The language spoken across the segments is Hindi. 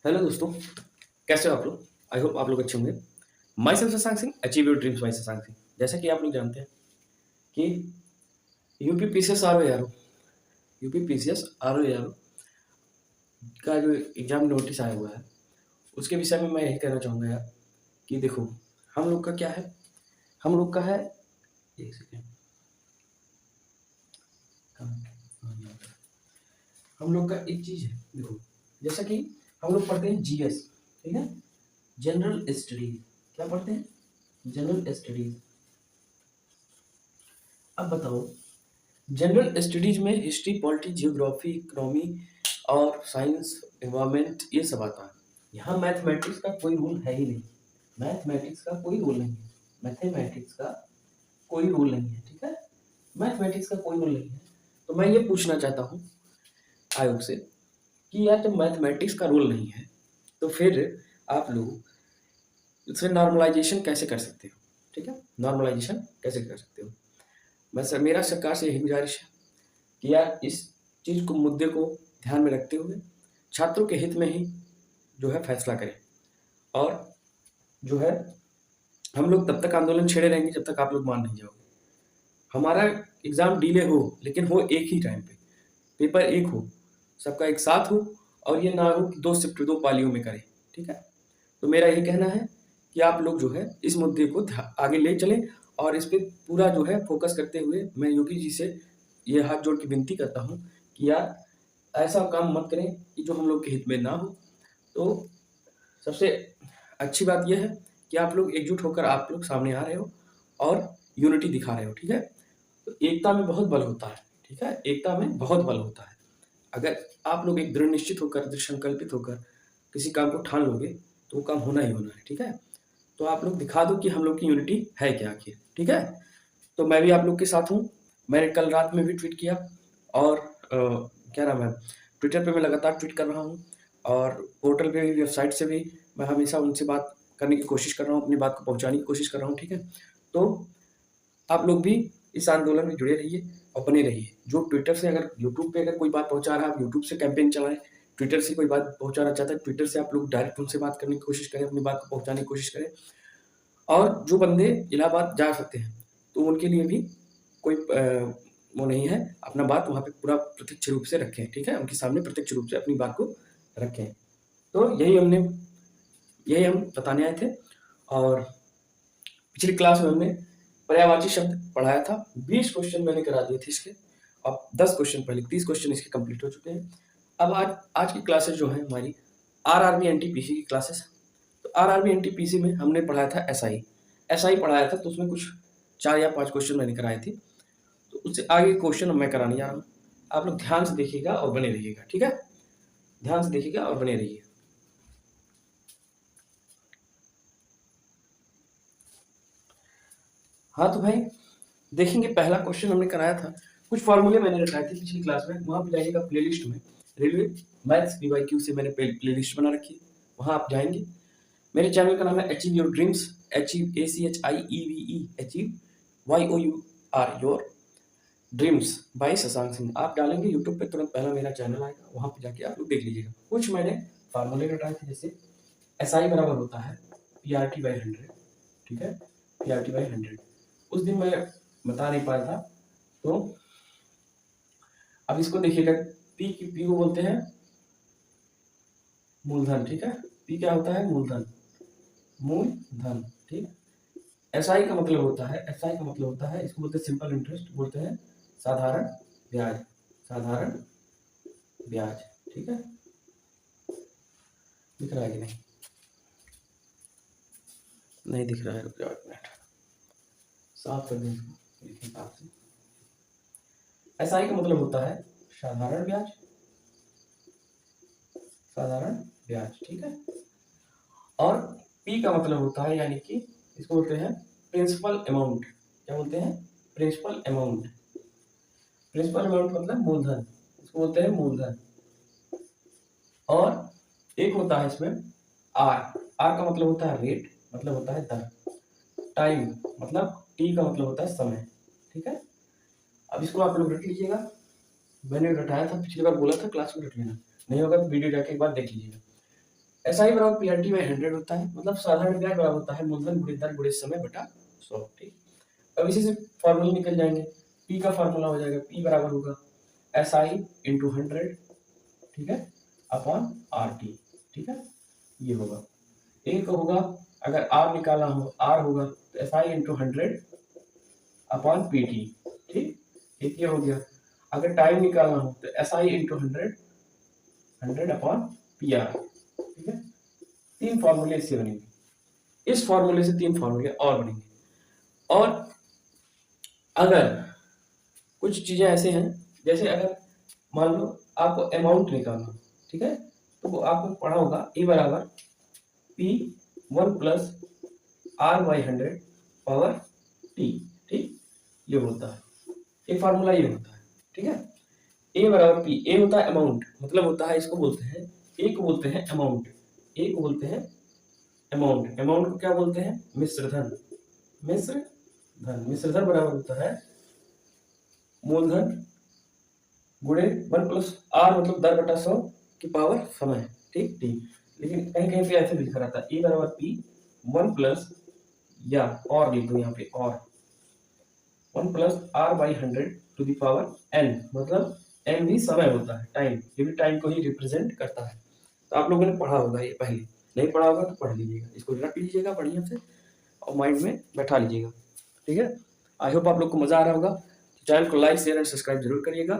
हेलो दोस्तों, कैसे हो आप लोग? आई होप आप लोग अच्छे होंगे। Myself Shashank Singh, achieve your dreams by Shashank Singh. जैसा कि आप लोग जानते हैं कि यूपी पीसीएस आर ओ यारो यूपी पीसीएस आर ओ यारो का जो एग्जाम नोटिस आया हुआ है, उसके विषय में मैं यही कहना चाहूँगा यार कि देखो, हम लोग का क्या है, हम लोग का है। एक सेकेंड। हम लोग का एक चीज़ है, देखो, जैसा कि हम लोग पढ़ते हैं जीएस, ठीक है, जनरल स्टडीज। क्या पढ़ते हैं? General studies. अब बताओ, जनरल स्टडीज में हिस्ट्री, पॉलिटी, जियोग्राफी, इकोनॉमी और साइंस, एनवायरमेंट, ये सब आता है। यहाँ मैथमेटिक्स का कोई रूल है ही नहीं। मैथमेटिक्स का कोई रूल नहीं है। मैथमेटिक्स का कोई रूल नहीं है, ठीक है। मैथमेटिक्स का कोई रूल नहीं है। तो मैं ये पूछना चाहता हूँ आयोग से कि यार, जब मैथमेटिक्स का रूल नहीं है तो फिर आप लोग इसमें नॉर्मलाइजेशन कैसे कर सकते हो? ठीक है, नॉर्मलाइजेशन कैसे कर सकते हो? मेरा सरकार से यही गुजारिश है कि यार, इस चीज़ को, मुद्दे को ध्यान में रखते हुए छात्रों के हित में ही जो है फैसला करें। और जो है, हम लोग तब तक आंदोलन छेड़े रहेंगे जब तक आप लोग मान नहीं जाओगे। हमारा एग्ज़ाम डिले हो, लेकिन हो एक ही टाइम पे, पेपर एक हो, सबका एक साथ हो, और ये ना हो कि 2 शिफ्ट 2 पालियों में करें, ठीक है। तो मेरा यही कहना है कि आप लोग जो है इस मुद्दे को आगे ले चलें, और इस पे पूरा जो है फोकस करते हुए मैं योगी जी से ये हाथ जोड़ के विनती करता हूँ कि यार, ऐसा काम मत करें कि जो हम लोग के हित में ना हो। तो सबसे अच्छी बात यह है कि आप लोग एकजुट होकर आप लोग सामने आ रहे हो और यूनिटी दिखा रहे हो, ठीक है। तो एकता में बहुत बल होता है, ठीक है, एकता में बहुत बल होता है। अगर आप लोग एक दृढ़ निश्चित होकर, दृढ़ संकल्पित होकर किसी काम को ठान लोगे तो वो काम होना ही होना है, ठीक है। तो आप लोग दिखा दो कि हम लोग की यूनिटी है क्या आखिर, ठीक है। तो मैं भी आप लोग के साथ हूँ। मैंने कल रात में भी ट्वीट किया, और क्या नाम है, ट्विटर पे मैं लगातार ट्वीट कर रहा हूँ, और पोर्टल पे भी, वेबसाइट से भी मैं हमेशा उनसे बात करने की कोशिश कर रहा हूँ, अपनी बात को पहुँचाने की कोशिश कर रहा हूँ, ठीक है। तो आप लोग भी इस आंदोलन में जुड़े रहिए और बने रहिए। जो ट्विटर से, अगर यूट्यूब पे अगर कोई बात पहुँचा रहा है, आप यूट्यूब से कैंपेन चलाएँ। ट्विटर से कोई बात पहुँचाना चाहता है, ट्विटर से आप लोग डायरेक्ट उनसे बात करने की कोशिश करें, अपनी बात को पहुँचाने की कोशिश करें। और जो बंदे इलाहाबाद जा सकते हैं, तो उनके लिए भी कोई वो नहीं है, अपना बात वहाँ पे पूरा प्रत्यक्ष रूप से रखें, ठीक है? उनके सामने प्रत्यक्ष रूप से अपनी बात को रखें। तो यही हम बताने आए थे। और पिछली क्लास में हमने पर्यायवाची शब्द पढ़ाया था। 20 क्वेश्चन मैंने करा दिए थे इसके। अब 10 क्वेश्चन, पहले 30 क्वेश्चन इसके कंप्लीट हो चुके हैं। अब आज की क्लासेस जो है हमारी आरआरबी एनटीपीसी की क्लासेस है। तो आरआरबी एनटीपीसी में हमने पढ़ाया था एसआई पढ़ाया था, तो उसमें कुछ 4 या 5 क्वेश्चन मैंने कराए थे। तो उससे आगे क्वेश्चन मैं कराने जा रहा हूँ। आप लोग ध्यान से देखिएगा और बने रहिएगा, ठीक है। ध्यान से देखिएगा और बने रहिए। हाँ तो भाई, देखेंगे, पहला क्वेश्चन हमने कराया था, कुछ फॉर्मूले मैंने रखाए थे पिछली क्लास में। वहां पर जाइएगा प्लेलिस्ट में, रेलवे मैथ्स पीवाईक्यू से मैंने प्लेलिस्ट बना रखी है, वहां आप जाएंगे। मेरे चैनल का नाम है achieve your dreams, achieve ACHIEVE, achieve YOUR your dreams by Shashank Singh. आप डालेंगे यूट्यूब पे, तुरंत पहला मेरा चैनल आएगा, वहां पे जाके आप लोग देख लीजिएगा। कुछ मैंने फार्मूले रटाए थे, जैसे SI बराबर होता है PRT/100, ठीक है, PRT/100। उस दिन मैं बता नहीं पाया था, तो अब इसको देखिएगा। पी को बोलते हैं मूलधन, ठीक है। पी क्या होता है? मूलधन, ठीक। एसआई का मतलब होता है, इसको बोलते हैं सिंपल इंटरेस्ट, बोलते हैं साधारण ब्याज, ठीक है। दिख रहा है कि नहीं? नहीं दिख रहा है, रुक जाओ एक मिनट, साफ कर दें इसको, देखिए आप से। एसआई का मतलब होता है साधारण ब्याज, ठीक है। और पी का मतलब होता है, यानी कि इसको बोलते हैं प्रिंसिपल अमाउंट। क्या बोलते हैं? प्रिंसिपल अमाउंट मतलब मूलधन, इसको बोलते हैं मूलधन। और एक होता है इसमें आर का मतलब होता है रेट, मतलब होता है दर। टाइम मतलब, टी का मतलब होता है समय, ठीक है। अब इसको आप लोग रख लीजिएगा। मैंने रटाया था, पिछली बार बोला था क्लास में रट लेना, नहीं होगा तो वीडियो जाके एक बार देख लीजिएगा। SI बराबर PRT/100 होता है, मतलब साधारण ब्याज बराबर होता है मूलधन गुणे दर गुणे समय बटा 100। ठीक, अब इसी से फॉर्मूले निकल जाएंगे। P का फॉर्मूला हो जाएगा, P बराबर होगा SI इंटू 100, ठीक है, अपॉन RT। ठीक है, ये होगा। एक होगा, अगर R निकालना हो, R होगा तो SI इंटू 100 अपॉन PT। ठीक, एक ये हो गया। अगर टाइम निकालना हो तो SI इंटू 100 अपॉन PR। ठीक है, तीन फॉर्मूले इससे बनेंगे। इस फॉर्मूले से तीन फॉर्मूले और बनेंगे। और अगर कुछ चीजें ऐसे हैं, जैसे अगर मान लो आपको अमाउंट निकालना, ठीक है, तो वो आपको पढ़ा होगा E बराबर P1 plus R/100 power T। ठीक, ये होता है, एक फार्मूला ये होता है। ठीक है, A बराबर P, A होता है अमाउंट, मतलब होता है, इसको बोलते हैं, A को बोलते हैं अमाउंट, A को बोलते हैं अमाउंट, अमाउंट को क्या बोलते हैं, मिश्रधन। मिश्रधन बराबर होता है मूलधन गुणे 1 प्लस R, मतलब दर बटा 100 की पावर समय। ठीक, T, लेकिन कहीं कहीं पे ऐसे भी लिखा रहता है E बराबर P 1 प्लस, या और लिख दो यहाँ पे, और 1 plus R/100 to the power N, मतलब N भी समय होता है, टाइम, ये भी टाइम को ही रिप्रेजेंट करता है। तो आप लोगों ने पढ़ा होगा ये पहले, नहीं पढ़ा होगा तो पढ़ लीजिएगा, इसको रख लीजिएगा बढ़िया से और माइंड में बैठा लीजिएगा। ठीक है, आई होप आप लोग को मजा आ रहा होगा। चैनल को लाइक शेयर एंड सब्सक्राइब जरूर करिएगा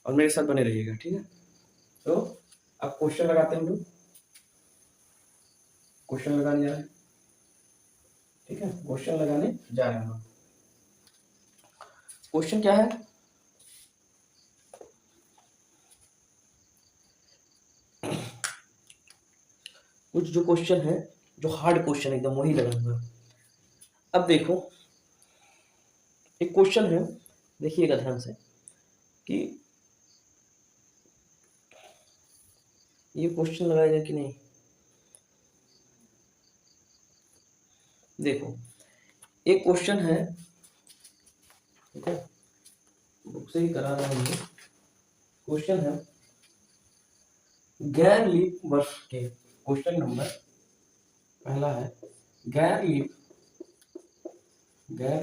और मेरे साथ बने रहिएगा। ठीक है, तो अब क्वेश्चन लगाते हैं हम लोग, क्वेश्चन लगाने जा रहे हैं। ठीक है, क्वेश्चन लगाने जा रहे हैं हम। क्वेश्चन क्या है, कुछ जो क्वेश्चन है, जो हार्ड क्वेश्चन एकदम वही लगाऊंगा। अब देखो, एक क्वेश्चन है, देखिएगा ध्यान से कि ये क्वेश्चन लगाएगा कि नहीं। देखो, एक क्वेश्चन है, ठीक है, बुक से ही करा रहा हूँ। क्वेश्चन है गैर लीप वर्ष के, क्वेश्चन नंबर पहला है गैर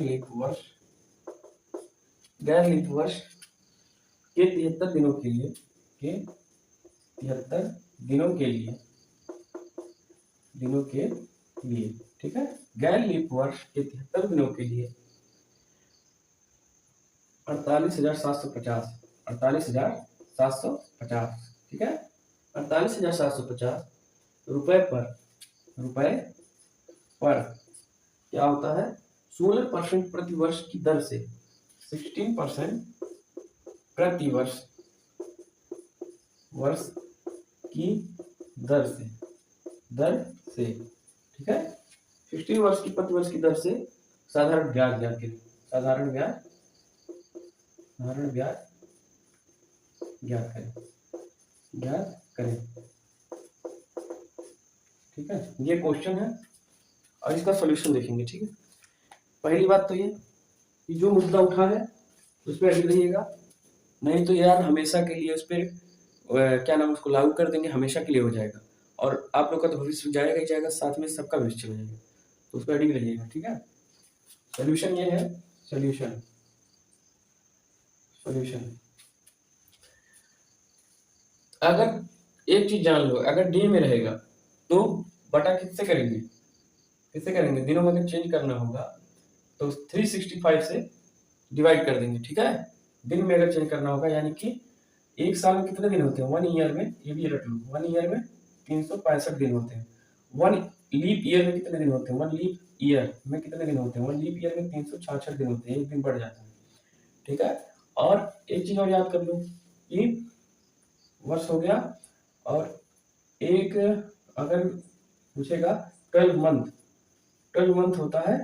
लीप वर्ष के 73 दिनों के लिए, के 73 दिनों के लिए, ठीक है, गैर लीप वर्ष के 73 दिनों के लिए 48,750, ठीक है, 48,750 रुपए पर क्या होता है, 16% प्रति वर्ष की दर से, 16% प्रति वर्ष की दर से, ठीक है, 16 वर्ष की प्रति वर्ष की दर से साधारण ब्याज ज्ञात करें। ठीक है, ये क्वेश्चन है और इसका सॉल्यूशन देखेंगे। ठीक है, पहली बात तो ये कि जो मुद्दा उठा है उस पर अड़िग रहिएगा, नहीं तो यार हमेशा के लिए उस पर क्या नाम, उसको लागू कर देंगे, हमेशा के लिए हो जाएगा और आप लोग का तो भविष्य जाएगा ही जाएगा, साथ में सबका भविष्य चला जाएगा, तो उस पर अड़िग रहिएगा। ठीक है, सॉल्यूशन ये है, सॉल्यूशन अगर एक चीज जान लो, अगर डी में रहेगा तो बटा किससे करेंगे, दिनों में अगर चेंज करना होगा तो 365 से डिवाइड कर देंगे। ठीक है, दिन में अगर चेंज करना होगा, यानी कि एक साल में कितने दिन होते हैं, 1 ईयर में, ये भी रट लो, 1 ईयर में 365 दिन होते हैं। 1 लीप ईयर में कितने दिन होते हैं, 1 लीप ईयर में कितने दिन होते हैं, 1 लीप ईयर में 366 दिन होते हैं, एक दिन बढ़ जाता है। ठीक है, और एक चीज और याद कर लो कि वर्ष हो गया, और एक अगर पूछेगा 12 मंथ होता है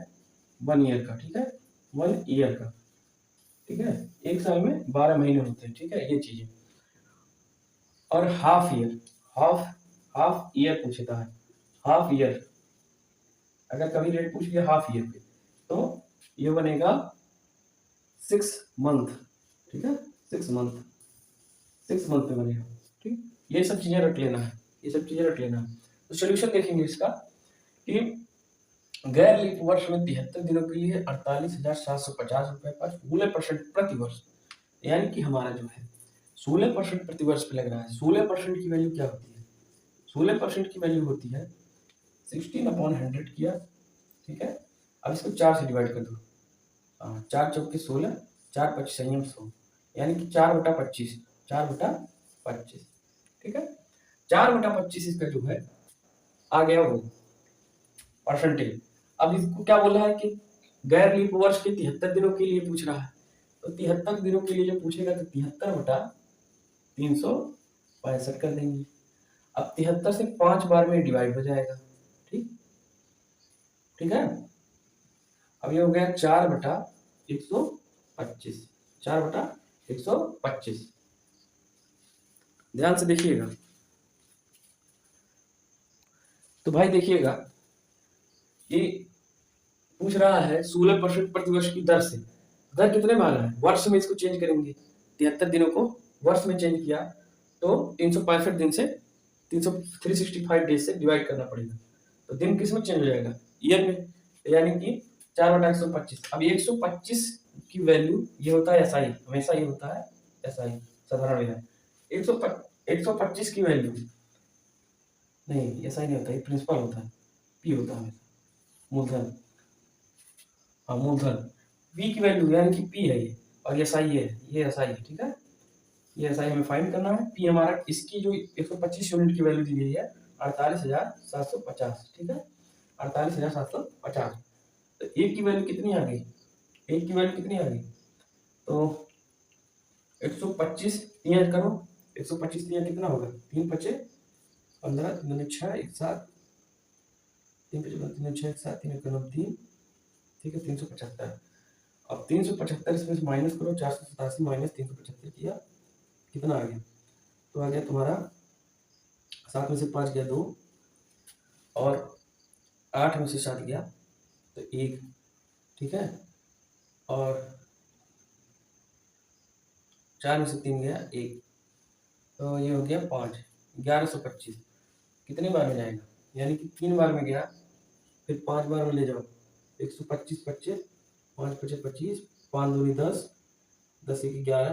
1 ईयर का। ठीक है, 1 ईयर का, ठीक है, एक साल में 12 महीने होते हैं। ठीक है, ये चीजें, और हाफ ईयर पूछता है, हाफ ईयर अगर कभी रेट पूछ लिया हाफ ईयर पे तो ये बनेगा 6 मंथ। ठीक है, 6 मंथ पे बनेगा। ठीक, ये सब चीजें रख लेना है, तो सोल्यूशन देखेंगे इसका कि गैर लीप वर्ष में 73 दिनों के लिए 48,750 रुपए पर 16% प्रति वर्ष, यानी कि हमारा जो है 16% प्रति वर्ष पे लग रहा है। 16% की वैल्यू क्या होती है? 16% की वैल्यू होती है 16/100 किया, ठीक है। अब इसको 4 से डिवाइड कर दो, 4 चौके 16, 4 25 संयम 100, यानी कि 4/25, 4/25, ठीक है। 4/25 इसका जो है आ गया वो परसेंटेज। अब इसको क्या बोला है कि गैर लीप वर्ष के 73 दिनों के लिए पूछ रहा है, तो 73 दिनों के लिए जो पूछेगा तो 73/365 कर देंगे। अब 73 से 5 बार में डिवाइड हो जाएगा, ठीक ठीक है। अब ये हो गया 4/125, 4/125। ध्यान से देखिएगा। तो भाई देखिएगा कि पूछ रहा है 16% प्रतिवर्ष की दर से, दर कितने मांगा है? वर्ष में इसको चेंज करेंगे, 73 दिनों को वर्ष में चेंज किया तो 365 दिन से 365 डेज से डिवाइड करना पड़ेगा, तो दिन किस में चेंज हो जाएगा? ईयर में, यानी कि 4/125। अब 125 की वैल्यू ये होता है एसआई, हमेशा ये होता है एसआई, साधारण व्याज। 125 की वैल्यू नहीं, एसआई नहीं होता, ये प्रिंसिपल होता है, पी होता है मूलधन, हाँ मूलधन। पी की वैल्यू यानी कि पी है ये, और ये एसआई है, ये एसआई है, ठीक है। ये एसआई हमें फाइंड करना है। पी हमारा इसकी जो 125 यूनिट की वैल्यू दी गई है 48,750, ठीक है, 48,750। तो एक की वैल्यू कितनी आ गई? एक की वैल्यू कितनी आ गई? तो 125 3 करो, 125 3 कितना होगा? 3 5 15, 3 6 1 7, 3 5 6 1 7, 3 1 3, ठीक है, 375। अब 375 इसमें से माइनस करो, 487 माइनस 375 किया, कितना आ गया? तो आ गया तुम्हारा 7 में से 5 गया 2, और 8 में से 7 गया तो 1, ठीक है, और 4 में से 3 गया 1, तो ये हो गया 5, 1125। कितने बार में जाएगा? यानी कि 3 बार में गया, फिर 5 बार में ले जाओ, 125 25, 5 5 25, 5 दूनी 10, 10 1 11,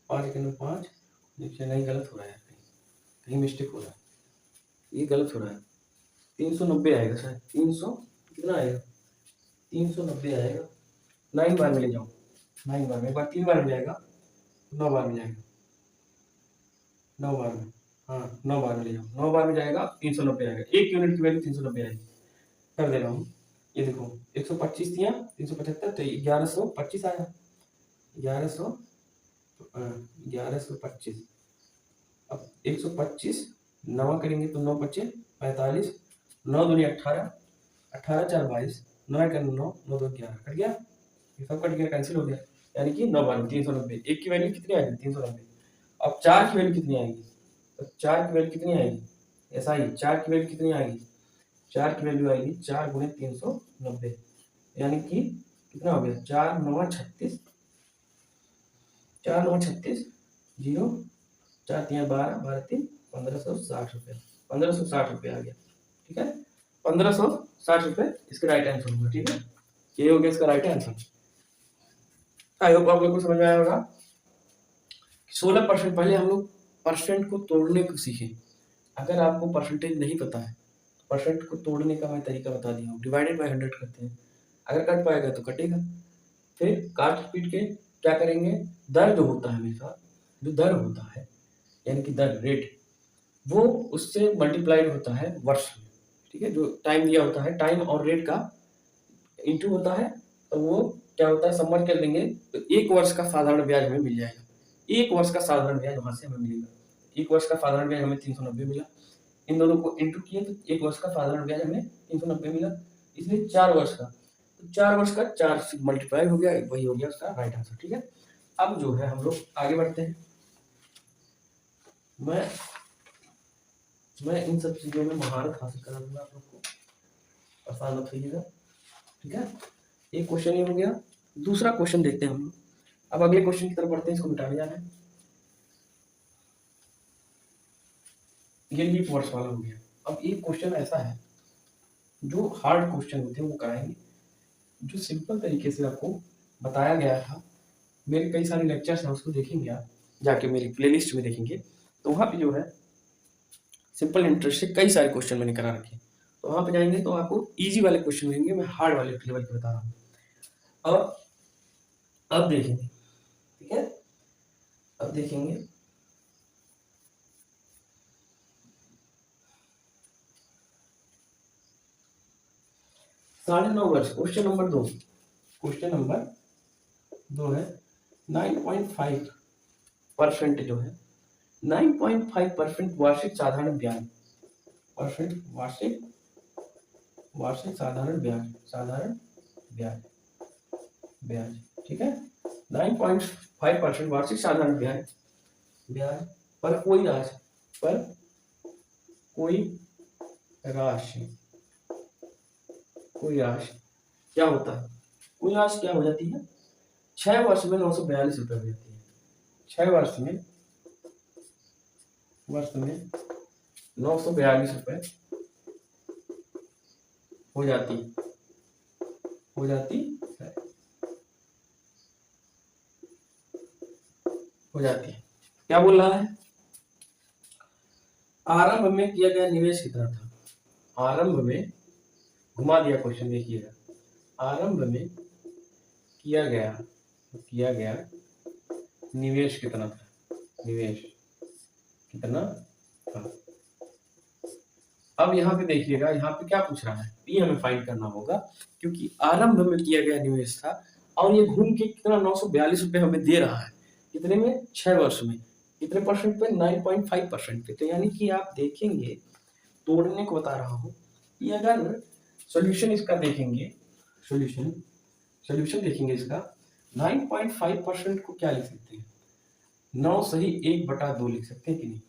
5 1 5। देखिए नहीं, गलत हो रहा है, कहीं मिस्टेक हो रहा है, ये गलत हो रहा है। 390 आएगा शायद, 300 कितना आएगा? 390 आएगा। 9 बार में ले जाओ, 9 बार में, एक बार 3 बार में जाएगा, 9 बार में जाएगा, 9 बार में, हाँ 9 बार में ले जाओ, 9 बार में जाएगा 390 आएगा। 1 यूनिट की वैल्यू 390 आएगी। कर दे रहा हूँ, ये देखो 125 दिया, 375, तो 1125 आया, 1125। अब 125 9 करेंगे तो 9 5 45, 9 दूनी 18, 18 4 22, 9 1 9, 9 2 11, कट गया, ये सब कट गया, कैंसिल हो गया, यानी कि 9 बार में 390। एक की वैल्यू कितनी आएगी? 390। अब 4 की वैल्यू कितनी आएगी? तो 4 की वैल्यू कितनी आएगी? ऐसा ही 4 की वैल्यू कितनी आएगी? 4 की वैल्यू आएगी 4 गुणे 390, यानी कि कितना हो गया? 4 9 36, 4 9 36, 0 4 3 12, 12 3 1560 रुपये, 1560 रुपये आ गया, ठीक है, 1560 रुपये इसका राइट आंसर होगा, ठीक है, ये हो गया इसका राइट आंसर। आई होप आप लोग को समझ में आया होगा। 16%, पहले हम लोग परसेंट को तोड़ने को सीखे। अगर आपको परसेंटेज नहीं पता है, परसेंट को तोड़ने का मैं तरीका बता दिया हूँ, डिवाइडेड बाय 100 करते हैं, अगर कट पाएगा तो कटेगा, फिर काट पीट के क्या करेंगे? दर जो होता है हमेशा, जो दर होता है यानी कि दर रेट, वो उससे मल्टीप्लाइड होता है वर्ष में, ठीक है, जो टाइम दिया होता है, टाइम और रेट का इंटू होता है, तो वो क्या होता है, समझ कर देंगे तो 1 वर्ष का साधारण ब्याज हमें मिल जाएगा। 1 वर्ष का साधारण ब्याज वहां से हमें मिलेगा। 1 वर्ष का साधारण ब्याज हमें 390 मिला, इन दोनों को इंटू किए तो 1 वर्ष का साधारण ब्याज हमें 390 मिला, इसलिए 4 वर्ष का, तो 4 वर्ष का 4 से मल्टीप्लाई हो गया, वही हो गया उसका राइट आंसर, ठीक है। अब जो है हम लोग आगे बढ़ते हैं। मैं इन सब चीजों में महारत हासिल करा दूंगा आप लोग को, परेशान मत होइएगा, ठीक है। एक क्वेश्चन ये हो गया। दूसरा क्वेश्चन देखते हैं हम लोग। अब अगले क्वेश्चन की तरफ बढ़ते हैं, इसको मिटाने जाना है। ये लीप वर्ष वाला हो गया। अब एक क्वेश्चन ऐसा है, जो हार्ड क्वेश्चन होते हैं वो कराएंगे, जो सिंपल तरीके से आपको बताया गया था। मेरे कई सारे लेक्चर्स हैं, उसको देखेंगे आप, जाके मेरी प्लेलिस्ट में देखेंगे, तो वहाँ पे जो है सिंपल इंटरेस्ट से कई सारे क्वेश्चन मैंने करा रखे हैं। तो वहाँ पे जाएंगे तो आपको इजी वाले क्वेश्चन मिलेंगे, मैं हार्ड वाले लेवल के बता रहा हूँ। अब देखेंगे, ठीक है, अब देखेंगे 9.5 वर्ष। क्वेश्चन नंबर 2, क्वेश्चन नंबर 2 है 9.5% जो है 9.5% वार्षिक साधारण ब्याज, परसेंट वार्षिक वार्षिक साधारण ब्याज, साधारण ब्याज, ब्याज, ठीक है। 9.5% वार्षिक साधारण ब्याज, ब्याज पर कोई राशि, पर कोई राशि, कोई राशि क्या होता है, कोई राशि क्या हो जाती है, 6 वर्ष में 942 रुपए हो जाती है। 6 वर्ष में 942 रुपए हो जाती है, हो जाती है, हो जाती है। क्या बोल रहा है, आरंभ में किया गया निवेश कितना था, आरंभ में, घुमा दिया क्वेश्चन, देखिएगा, आरंभ में किया गया निवेश कितना था, निवेश कितना था। अब यहाँ पे देखिएगा, यहाँ पे क्या पूछ रहा है, पी हमें फाइंड करना होगा, क्योंकि आरंभ में किया गया निवेश था और ये घूम के कितना 942 रुपए हमें दे रहा है, कितने में, 6 वर्ष में, कितने परसेंट पे, 9.5% पे। तो यानी कि आप देखेंगे, तोड़ने को बता रहा हूँ, कि अगर सॉल्यूशन इसका देखेंगे, सॉल्यूशन सॉल्यूशन देखेंगे इसका, 9.5% को क्या लिख सकते हैं, 9 सही 1/2 लिख सकते हैं कि नहीं।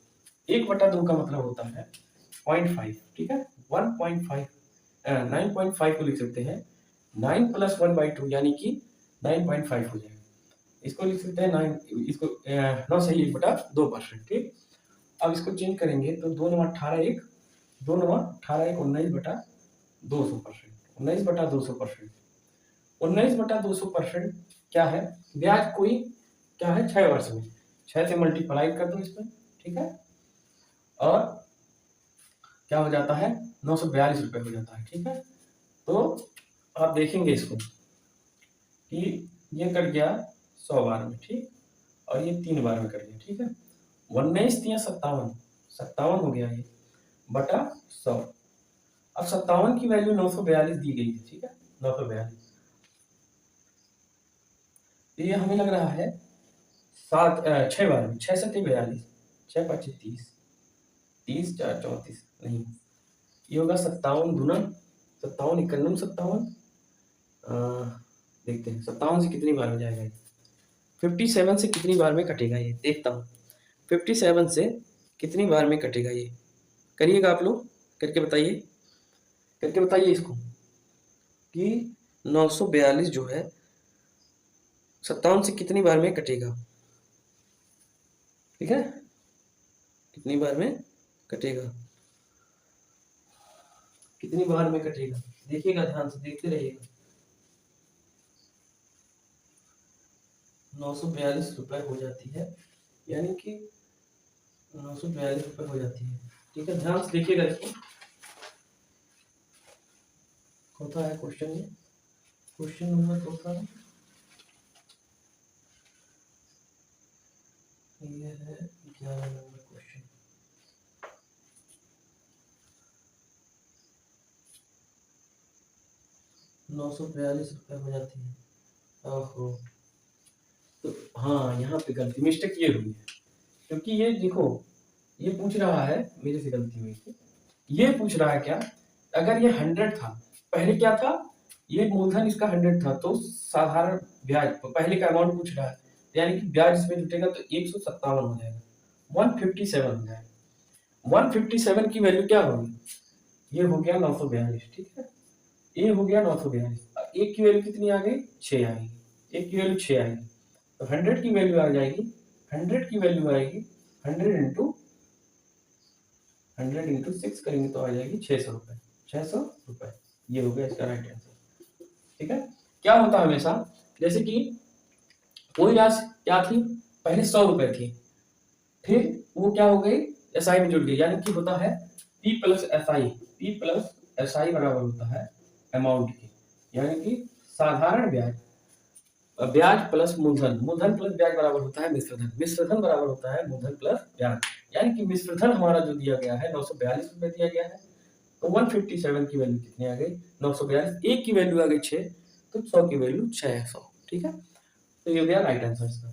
1/2 का मतलब होता है 0.5, ठीक है, 1.5, 9.5 को लिख सकते हैं 9 + 1/2 यानी कि 9.5 हो जाएगा। इसको लिख सकते हैं 9, इसको 9 सही 1/2%, ठीक। अब इसको चेंज करेंगे तो 2 9 18 1, 2 9 18 1, 19/200%, 19/200%, 19/200% क्या है, ब्याज कोई क्या है, 6 वर्ष में, 6 से मल्टीप्लाई कर दो इसमें, ठीक है, और क्या हो जाता है, 942 रुपए हो जाता है, ठीक है। तो आप देखेंगे इसको कि ये कट गया 100 बार में, ठीक, और ये 3 बार में कट गया, ठीक है, 19 3 57, 57 हो गया ये बटा 100। अब 57 की वैल्यू 942 दी गई है, ठीक है, 942, तो ये हमें लग रहा है 6 बार में, 6 7 42, 6 5 30, 30 4 34, नहीं, ये होगा 57 दूना 57 51 57, देखते हैं 57 से कितनी बार में जाएगा ये, 57 से कितनी बार में कटेगा ये, देखता हूँ 57 से कितनी बार में कटेगा ये, करिएगा आप लोग, करके बताइए, करके बताइए इसको, कि 942 जो है 57 से कितनी बार में कटेगा, ठीक है, कितनी बार में कटेगा, कितनी बार में कटेगा, देखिएगा, ध्यान से देखते रहिएगा। 942 रुपए हो जाती है, यानी कि 942 रुपए हो जाती है, ठीक है, ध्यान से देखिएगा इसको, होता है क्वेश्चन, ये क्वेश्चन नंबर होता है, ये है 11 नंबर क्वेश्चन, ₹942 हो जाती है, ओहो, तो हाँ, यहाँ पे गलती, मिस्टेक ये हुई है, क्योंकि ये देखो, ये पूछ रहा है, मेरे से गलती हुई थी, ये पूछ रहा है क्या, अगर ये 100 था, पहले क्या था, ये मूलधन इसका 100 था, तो साधारण ब्याज पहले का अमाउंट पूछ रहा है, यानी कि ब्याज इसमें जुटेगा तो 157 हो जाएगा, 157 हो जाएगा, 157 की वैल्यू क्या होगी, ये हो गया 942, ठीक है, ये हो गया 942, एक की वैल्यू कितनी आ गई, 6 आएगी, एक की वैल्यू 6 आएगी, तो 100 की वैल्यू आ जाएगी, 100 की वैल्यू आएगी 100 इंटू 100 इंटू 6 करेंगे तो आ जाएगी 600 रुपये। 600 रुपये, ये हो गया इसका राइट आंसर। ठीक है, क्या होता है हमेशा, जैसे कि कोई राशि क्या थी, पहले 100 रुपये थी, फिर वो क्या हो गई, एसआई में जुड़ गई, यानी कि होता है P plus S I. P plus S I बराबर होता है अमाउंट की, यानी कि साधारण ब्याज, ब्याज प्लस मूलधन, मूलधन प्लस ब्याज बराबर होता है मिश्रधन, मिश्रधन बराबर होता है मूलधन प्लस ब्याज। यानी कि मिश्रधन हमारा जो दिया गया है 942 रुपये दिया गया है, तो 157 की वैल्यू कितनी आ गई, 942, एक की वैल्यू आ गई 6, तो 100 की वैल्यू 600। ठीक है, तो ये हो गया राइट आंसर इसका।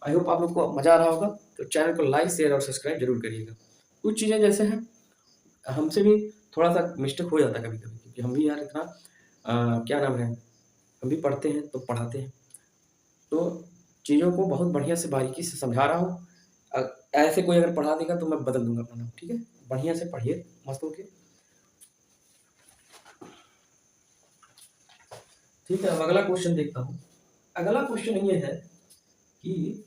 आई होप आप लोग को मजा आ रहा होगा, तो चैनल को लाइक शेयर और सब्सक्राइब जरूर करिएगा। कुछ चीज़ें जैसे हैं, हमसे भी थोड़ा सा मिस्टेक हो जाता है कभी कभी, क्योंकि हम भी यार इतना क्या नाम है, हम भी पढ़ते हैं तो पढ़ाते हैं, तो चीज़ों को बहुत बढ़िया से बारीकी से समझा रहा हूँ। ऐसे कोई अगर पढ़ा देगा तो मैं बदल दूंगा अपना नाम। ठीक है, बढ़िया से पढ़िए मस्त होके। ठीक है, अब अगला क्वेश्चन देखता हूँ। अगला क्वेश्चन ये है कि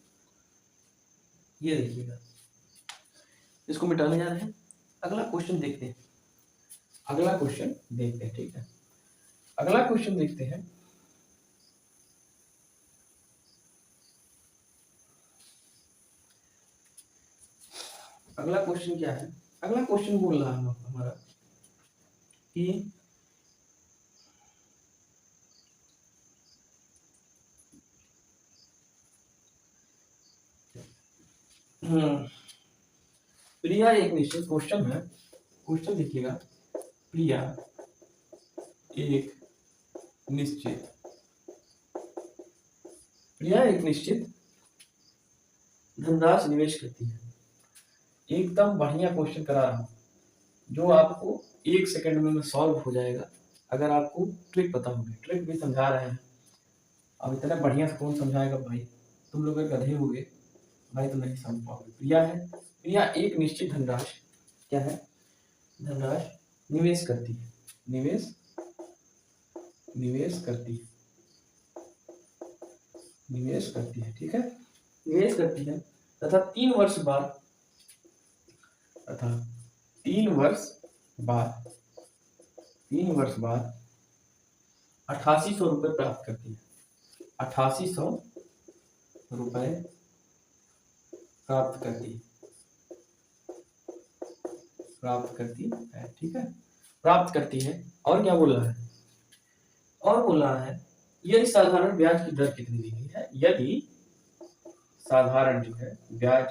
ये देखिएगा, इसको मिटाने जा रहे हैं। अगला क्वेश्चन देखते हैं, अगला क्वेश्चन देखते हैं। ठीक है, अगला क्वेश्चन देखते हैं। अगला क्वेश्चन क्या है, अगला क्वेश्चन बोल रहा है हमारा कि प्रिया एक निश्चित, क्वेश्चन है, क्वेश्चन देखिएगा, प्रिया एक निश्चित, प्रिया एक निश्चित धनराशि निवेश करती है। एकदम बढ़िया क्वेश्चन करा रहा हूँ, जो आपको 1 सेकंड में सॉल्व हो जाएगा, अगर आपको ट्रिक पता होगी। ट्रिक भी समझा रहे हैं, अब इतना बढ़िया से कौन समझाएगा भाई, तुम लोग अगर गधे होगे भाई तो नहीं समझ पाओगे। प्रिया है, प्रिया एक निश्चित धनराशि, क्या है, धनराशि निवेश करती है, निवेश करती है, निवेश करती है। ठीक है, निवेश करती है तथा 3 वर्ष बाद, तथा 3 वर्ष बाद, 3 वर्ष बाद 8800 रुपये प्राप्त करती है। 8800 रुपये प्राप्त करती है, प्राप्त करती है। ठीक है, प्राप्त करती है। और क्या बोल रहा है, और बोल रहा है यदि साधारण ब्याज की दर कितनी दी गई है, यदि साधारण जो है ब्याज,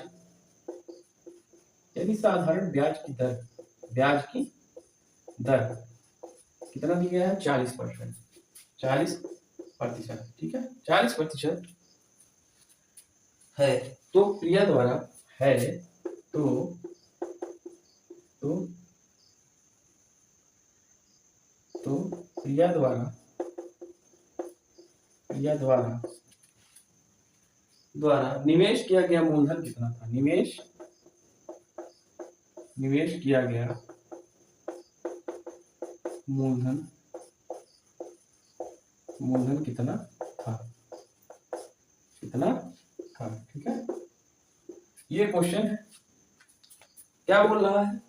यदि साधारण ब्याज की दर, ब्याज की दर कितना दिया गया है, 40%, 40%। ठीक है, 40% है, तो प्रिया द्वारा है, तो प्रिया द्वारा, प्रिया द्वारा निवेश किया गया मूलधन कितना था, निवेश किया गया मूलधन कितना था, कितना था। ठीक है, ये क्वेश्चन है, क्या बोल रहा है,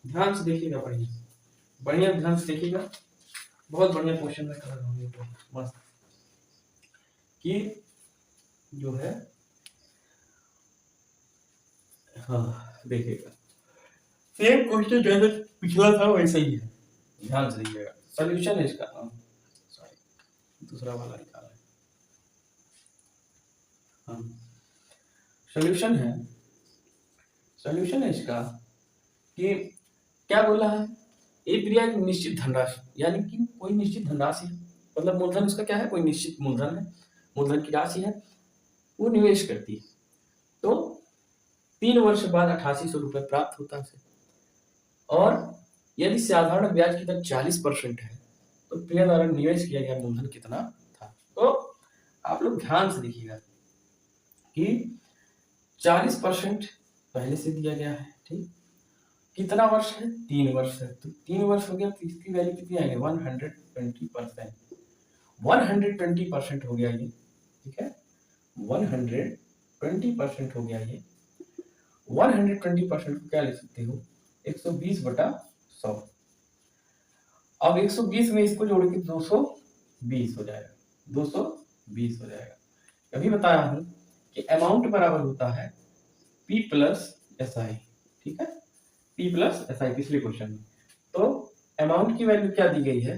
ध्यान से देखिएगा, बढ़िया ध्यान से देखिएगा, बहुत बढ़िया क्वेश्चन मैं कर रहा हूँ मस्त, कि जो है, हाँ देखिएगा, सेम क्वेश्चन जैसे पिछला था वैसे ही है, ध्यान से देखिएगा। सॉल्यूशन है इसका, सॉरी दूसरा वाला निकाला है, हाँ सॉल्यूशन है, सॉल्यूशन है इसका कि क्या बोल रहा है, एक प्रिया की निश्चित धनराशि, यानी कि कोई निश्चित धनराशि, मतलब मूलधन उसका क्या है, कोई निश्चित मूलधन है, मूलधन की राशि है, वो निवेश करती है, तो 3 वर्ष बाद 8800 रुपये प्राप्त होता है। और यदि साधारण ब्याज की दर 40% है, तो प्रिया द्वारा निवेश किया गया मूलधन कितना था। तो आप लोग ध्यान से देखिएगा कि 40% पहले से दिया गया है, ठीक, कितना वर्ष है, 3 वर्ष है, तो 3 वर्ष हो गया, तो इसकी वैल्यू कितनी आएगी, 120%, 120% हो गया ये। ठीक है, 120% हो गया ये। 120% को क्या लिख सकते हो, 120/100। अब 120 में इसको जोड़ के 220 हो जाएगा, 220 हो जाएगा। अभी बताया हूं कि अमाउंट बराबर होता है P प्लस SI, ठीक है, P प्लस SI पिछले क्वेश्चन में। तो अमाउंट की वैल्यू क्या दी गई है,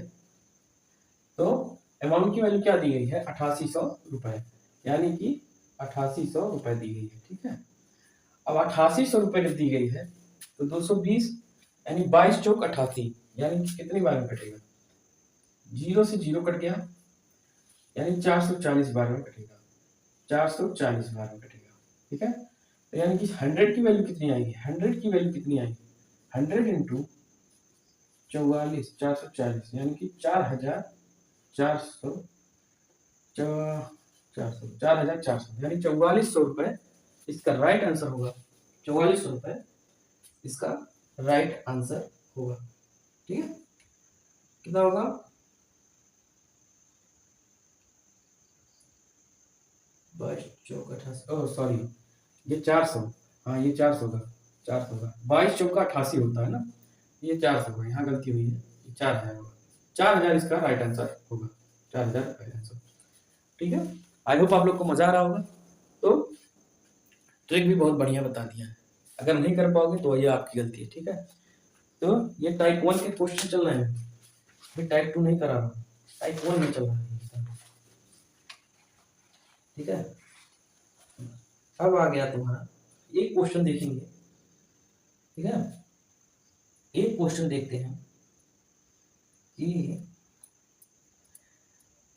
तो अमाउंट की वैल्यू क्या दी गई है, 8800 रुपए, यानी कि 8800 रुपए दी गई है, ठीक है। अब 8800 रुपए जब दी गई है तो 220 यानी 22 चौक 88, यानी कि कितनी बार में कटेगा, 0 से 0 कट गया, यानी 440 बार में कटेगा, 440 बार में कटेगा, ठीक है। तो यानी कि 100 की वैल्यू कितनी आएगी, 100 की वैल्यू कितनी आएगी, 100 इंटू 44 440, यानी कि 4400 यानी 4400 रुपए इसका राइट आंसर होगा, 4400 रुपए इसका राइट आंसर होगा, ठीक है। कितना होगा, सॉरी ये 400, हाँ ये 400 का 22 चौका 88 होता है ना, ये 400 का, यहाँ गलती हुई है, 4000 होगा, 4000 इसका राइट आंसर होगा, 4000 राइट आंसर, ठीक है। आई होप आप लोग को मजा आ रहा होगा। तो ट्रिक भी बहुत बढ़िया बता दिया है, अगर नहीं कर पाओगे तो ये आपकी गलती है, ठीक है। तो ये टाइप 1 के क्वेश्चन चल रहे हैं, मैं टाइप 2 नहीं करा रहा हूँ, टाइप 1 में चल रहा है, ठीक है। अब आ गया तुम्हारा एक क्वेश्चन देखेंगे, ठीक है। एक क्वेश्चन देखते हैं कि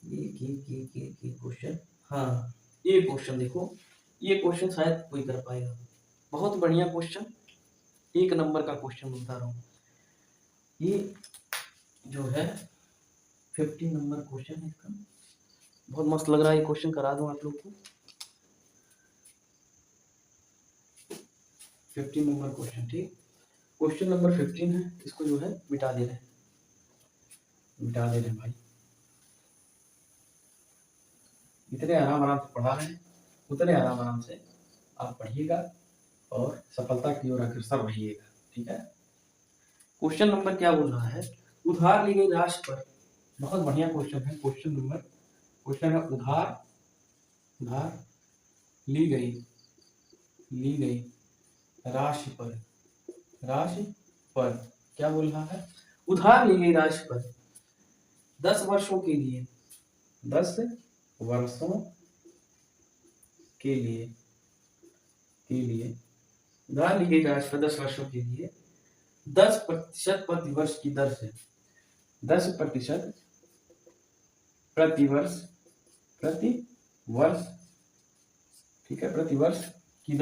ये क्वेश्चन, हाँ ये क्वेश्चन देखो, ये क्वेश्चन शायद कोई कर पाएगा, बहुत बढ़िया क्वेश्चन, 1 नंबर का क्वेश्चन बता रहा हूँ। ये जो है 50 नंबर क्वेश्चन है इसका, बहुत मस्त लग रहा है ये क्वेश्चन, करा दूं आप लोग को। 15 नंबर क्वेश्चन, ठीक, क्वेश्चन नंबर 15 है, इसको जो है मिटा दे रहे हैं भाई, इतने आराम आराम से पढ़ा रहे हैं, उतने आराम आराम से आप पढ़िएगा और सफलता की ओर अग्रसर रहिएगा, ठीक है। क्वेश्चन नंबर क्या बोल रहा है, उधार ली गई राशि पर, बहुत बढ़िया क्वेश्चन है, क्वेश्चन है उधार ली गई राशि पर क्या बोल रहा है, उधार ली गई राशि पर 10 वर्षों के लिए 10 वर्षों के लिए उधार ली गई राशि पर 10 वर्षों के लिए 10% प्रतिवर्ष की दर से 10% प्रतिवर्ष, ठीक है, प्रतिवर्ष की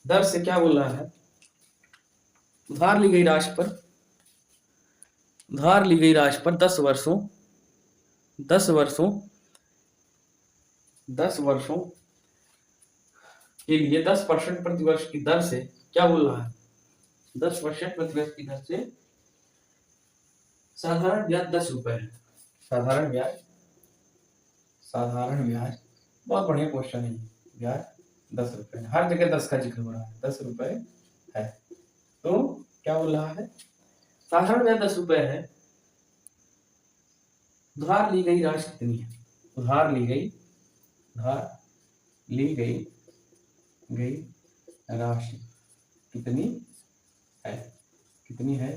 दर से क्या बोल रहा है, उधार ली गई राशि पर 10 वर्षों के लिए 10% प्रतिवर्ष की दर से क्या बोल रहा है, 10% प्रतिवर्ष की दर से साधारण ब्याज 10 रुपए है, साधारण ब्याज बहुत बढ़िया क्वेश्चन है, ब्याज 10 रुपए, हर जगह 10 का जिक्र हो रहा है, 10 रुपए है, तो क्या बोल रहा है, साधारण ब्याज 10 रुपए है, उधार ली गई राशि कितनी है, उधार ली गई राशि कितनी है,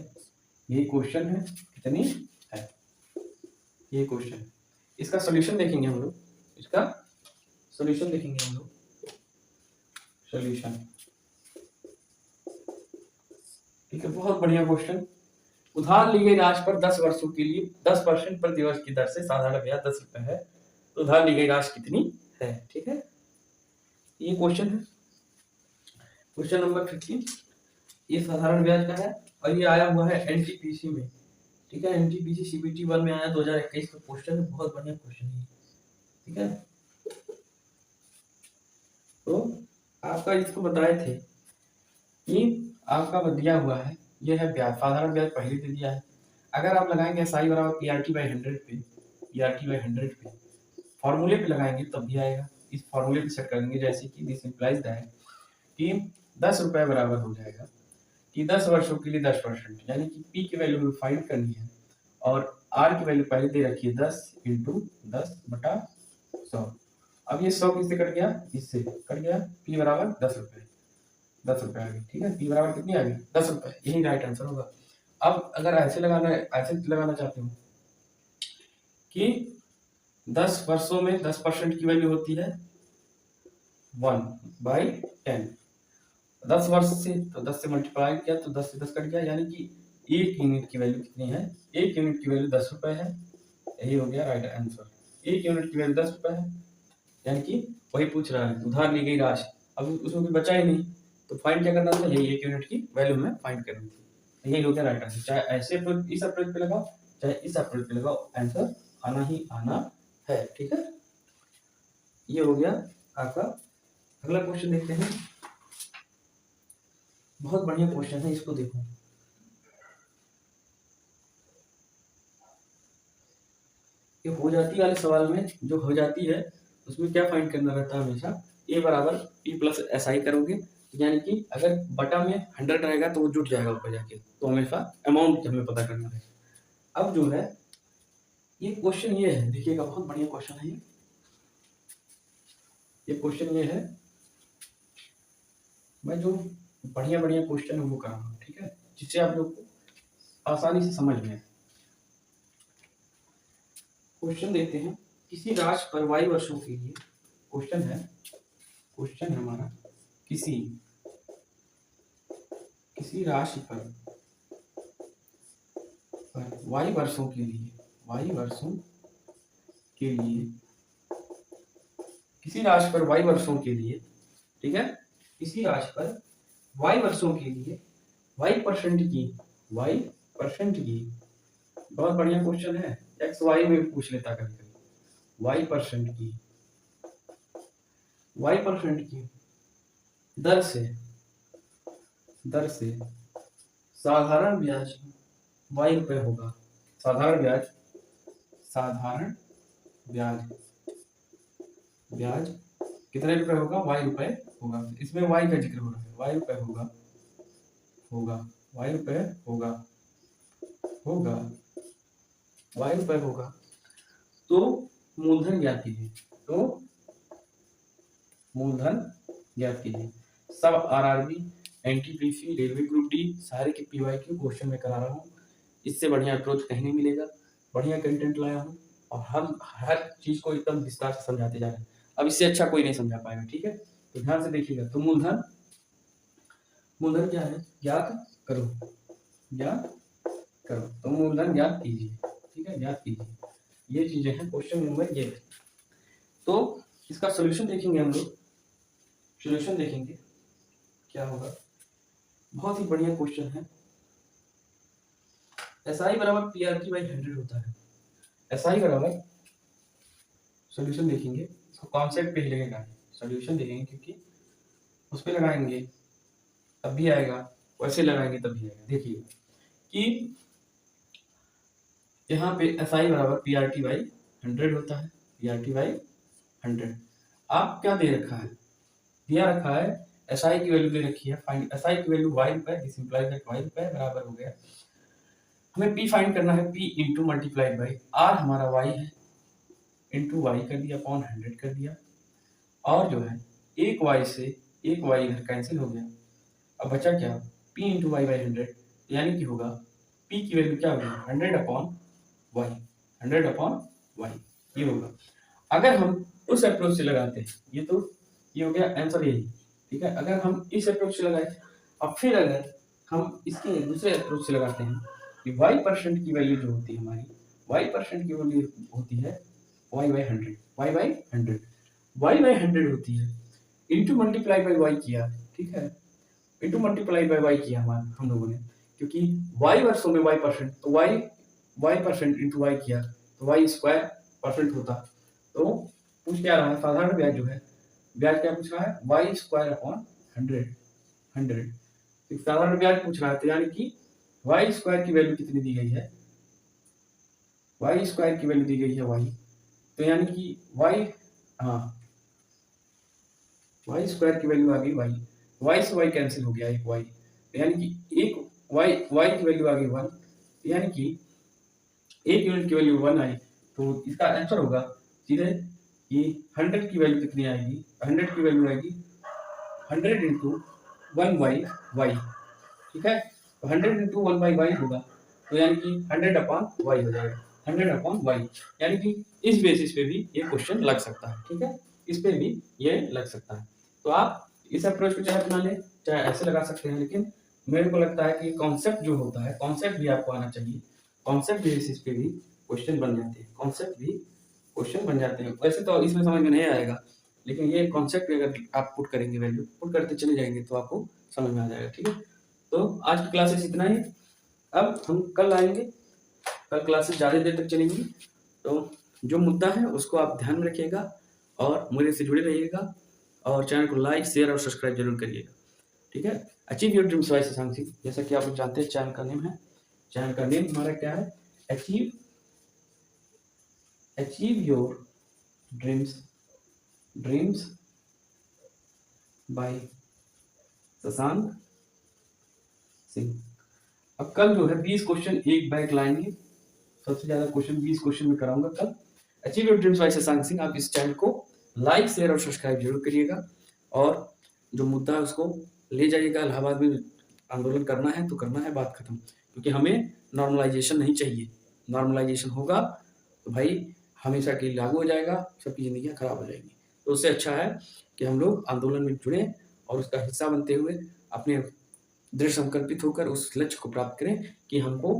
ये क्वेश्चन है, कितनी है ये क्वेश्चन, इसका सॉल्यूशन देखेंगे हम लोग, सॉल्यूशन, ठीक है, बहुत बढ़िया क्वेश्चन, उधार ली गई राशि पर 10 वर्षों के लिए 10% प्रतिवर्ष की दर से साधारण ब्याज 10 रुपए है, तो उधार ली गई राशि कितनी है, ठीक है, ये क्वेश्चन है, क्वेश्चन नंबर 15, ये साधारण ब्याज का है और ये आया हुआ है एनटीपीसी में, ठीक है, एनटीपीसी सीबीटी 1 में आया 2021 का क्वेश्चन है, बहुत बढ़िया क्वेश्चन है, ठीक है। तो आपका इसको बताए थे कि आपका दिया हुआ है, ये है ब्याज, साधारण ब्याज पहले से दिया है, अगर आप लगाएंगे SI बराबर PRT/100 पे फॉर्मूले पे लगाएंगे तब भी आएगा, इस फॉर्मूले पे सेट कर देंगे, जैसे कि दिस इंप्लाइज दैट कि 10 रुपए बराबर हो जाएगा कि 10 वर्षों के लिए 10%, यानी कि पी की वैल्यू हमें फाइंड करनी है और आर की वैल्यू पहले दे रखी है 10 इंटू 10/100। अब ये 100 किससे कट गया, इससे कट गया, पी बराबर 10 रुपए, 10 रुपए आ गई, ठीक है, पी बराबर कितनी आ गई, 10 रुपए, यही राइट आंसर होगा। अब अगर ऐसे लगाना चाहते हो कि 10 वर्षों में 10% की वैल्यू होती है 1/10, 10 वर्ष से तो 10 से मल्टीप्लाई किया तो 10 से 10 कट गया, यानी कि 1 यूनिट की वैल्यू कितनी है, 1 यूनिट की वैल्यू 10 रुपए है, यही हो गया राइट आंसर। 1 यूनिट की वैल्यू 10 रुपए है, यानी कि वही पूछ रहा है, उधार ली गई राशि, अब उसमें कुछ बचा ही नहीं, तो फाइंड क्या करना था, यही 1 यूनिट की वैल्यू हमें फाइंड करनी थी, यही हो गया राइट आंसर। चाहे ऐसे इस अप्रोच पे लगाओ चाहे इस अप्रोच पे लगाओ, आंसर आना ही आना है, ठीक है। ये हो गया आपका। अगला क्वेश्चन देखते हैं, बहुत बढ़िया क्वेश्चन है, इसको देखो। ये हो जाती वाले सवाल में जो हो जाती है उसमें क्या फाइंड करना रहता है हमेशा, ए बराबर पी प्लस एस आई करोगे, यानी कि अगर बटा में 100 रहेगा तो वो जुट जाएगा ऊपर जाके, तो हमेशा अमाउंट हमें पता करना है। अब जो है ये क्वेश्चन ये है, देखिएगा बहुत बढ़िया क्वेश्चन है ये क्वेश्चन ये है, मैं जो बढ़िया बढ़िया क्वेश्चन है वो कर रहा हूँ, ठीक है, जिससे आप लोग को आसानी से समझ में। क्वेश्चन देखते हैं, किसी राशि पर y वर्षों के लिए, क्वेश्चन है हमारा, किसी राशि पर y वर्षों के लिए, किसी राशि पर y वर्षों के लिए, ठीक है, किसी राशि पर y वर्षों के लिए y% की, बहुत बढ़िया क्वेश्चन है, एक्स वाई में भी पूछ लेता कभी कभी, y% की दर से साधारण ब्याज y रुपए होगा, साधारण ब्याज कितने रुपए होगा, y रुपए होगा, इसमें y का जिक्र हो रहा है, y रुपए होगा, तो मूलधन ज्ञात कीजिए, सब RRB, NTPC, railway group D, सारे के पीवाईक्यू क्वेश्चन में करा रहा हूँ, इससे बढ़िया अप्रोच कहीं नहीं मिलेगा, बढ़िया कंटेंट लाया हूँ और हम हर चीज को एकदम विस्तार से समझाते जा रहे हैं, अब इससे अच्छा कोई नहीं समझा पाएगा, ठीक है, तो ध्यान से देखिएगा। तो मूलधन क्या है, ज्ञात करो, तो मूलधन ज्ञात कीजिए, ठीक है, ज्ञात कीजिए, ये चीजें हैं क्वेश्चन नंबर ये। तो इसका सॉल्यूशन देखेंगे हम लोग, क्या होगा, बहुत ही बढ़िया क्वेश्चन है। SI बराबर PRT/100 होता है, SI बराबर, सॉल्यूशन देखेंगे, इसको कॉन्सेप्ट पे ही लगेगा, सॉल्यूशन देखेंगे क्योंकि उस पे लगाएंगे तब भी आएगा, वैसे लगाएंगे तब भी आएगा। देखिए कि यहाँ पे SI बराबर PRT/100 होता है, PRT/100, आप क्या दे रखा है, दिया रखा है SI की वैल्यू दे रखी है, फाइंड SI की वैल्यू y रुपए, दिस इंप्लाइज दैट y रुपए बराबर हो गया, हमें P फाइंड करना है, P into multiplied by R हमारा y है, इंटू y कर दिया अपॉन 100 कर दिया, और जो है एक y इधर कैंसिल हो गया, अब बचा क्या, P इंटू y/100, यानी कि होगा P की वैल्यू क्या होगी, 100 अपॉन y, ये होगा। अगर हम उस अप्रोच से लगाते हैं, ये हो गया आंसर यही, ठीक है, अगर हम इस अप्रोच से लगाए और फिर अगर हम इसके दूसरे अप्रोच से लगाते हैं कि y% की वैल्यू जो होती है हमारी, y% की वैल्यू होती है y/100 होती है, इंटू मल्टीप्लाई बाई y किया, ठीक है, इंटू मल्टीप्लाई बाई y किया हम लोगों ने, क्योंकि y वर्षों में y%, तो y% इंटू y किया तो y² % होता, तो पूछ क्या रहा है, साधारण ब्याज जो है, ब्याज क्या पूछ रहा है, y²/100, साधारण ब्याज पूछ रहा है, तो यानी कि y² की वैल्यू कितनी दी गई है, y² की वैल्यू दी गई है y, तो यानी कि y, हाँ वाई स्क्वायर की वैल्यू आ गई वाई, वाई से वाई कैंसिल हो गया, एक वाई, यानी कि एक वाई, वाई की वैल्यू आ गई 1, यानी कि एक यूनिट की वैल्यू 1 आई, तो इसका आंसर होगा सीधे कि 100 की वैल्यू कितनी आएगी, 100 की वैल्यू आएगी 100 इंटू 1 बाई वाई, ठीक है। तो 100 इंटू 1 बाई वाई होगा, तो यानी कि 100 अपॉन वाई हो जाएगा, 100 अपॉन वाई, यानी कि इस बेसिस पे भी ये क्वेश्चन लग सकता है, ठीक है, इस पे भी ये लग सकता है। तो आप इस अप्रोच को चाहे अपना लें, चाहे ऐसे लगा सकते हैं, लेकिन मेरे को लगता है कि कॉन्सेप्ट जो होता है, कॉन्सेप्ट भी आपको आना चाहिए, कॉन्सेप्ट बेसिस पे भी क्वेश्चन बन जाते हैं, कॉन्सेप्ट भी क्वेश्चन बन जाते हैं। वैसे तो इसमें समझ में नहीं आएगा, लेकिन ये कॉन्सेप्ट अगर आप पुट करेंगे, वैल्यू पुट करते चले जाएंगे, तो आपको समझ में आ जाएगा, ठीक है। तो आज की क्लासेस इतना ही, अब हम कल आएंगे, कल क्लासेस ज़्यादा देर तक चलेंगी, तो जो मुद्दा है उसको आप ध्यान में रखिएगा और मेरे से जुड़े रहिएगा, और चैनल को लाइक, शेयर और सब्सक्राइब जरूर करिएगा, ठीक है। Achieve your dreams by Shashank Singh, जैसा कि आप लोग जानते हैं चैनल का नेम है, चैनल का नेम हमारा क्या है, achieve your dreams by Shashank Singh. अब कल जो है 20 क्वेश्चन एक बैग लाएंगे, सबसे ज्यादा क्वेश्चन 20 क्वेश्चन में कराऊंगा कल। Achieve your dreams by Shashank Singh, आप इस चैनल को लाइक, शेयर और सब्सक्राइब जरूर करिएगा, और जो मुद्दा है उसको ले जाइएगा। इलाहाबाद में आंदोलन करना है तो करना है, बात खत्म, क्योंकि हमें नॉर्मलाइजेशन नहीं चाहिए। नॉर्मलाइजेशन होगा तो भाई हमेशा के लिए लागू हो जाएगा, सबकी जिंदगियां खराब हो जाएंगी। तो उससे अच्छा है कि हम लोग आंदोलन में जुड़ें और उसका हिस्सा बनते हुए अपने दृढ़ संकल्पित होकर उस लक्ष्य को प्राप्त करें कि हमको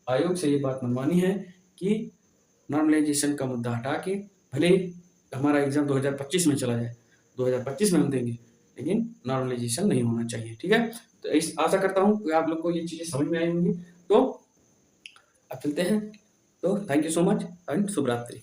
आयोग से ये बात मनवानी है कि नॉर्मलाइजेशन का मुद्दा हटा के, भले हमारा एग्जाम 2025 में चला जाए, 2025 में हम देंगे, लेकिन नॉर्मलाइजेशन नहीं होना चाहिए, ठीक है। तो इस आशा करता हूँ कि आप लोग को ये चीजें समझ में आई होंगी। तो अब चलते हैं, तो thank you so much and शुभ रात्रि।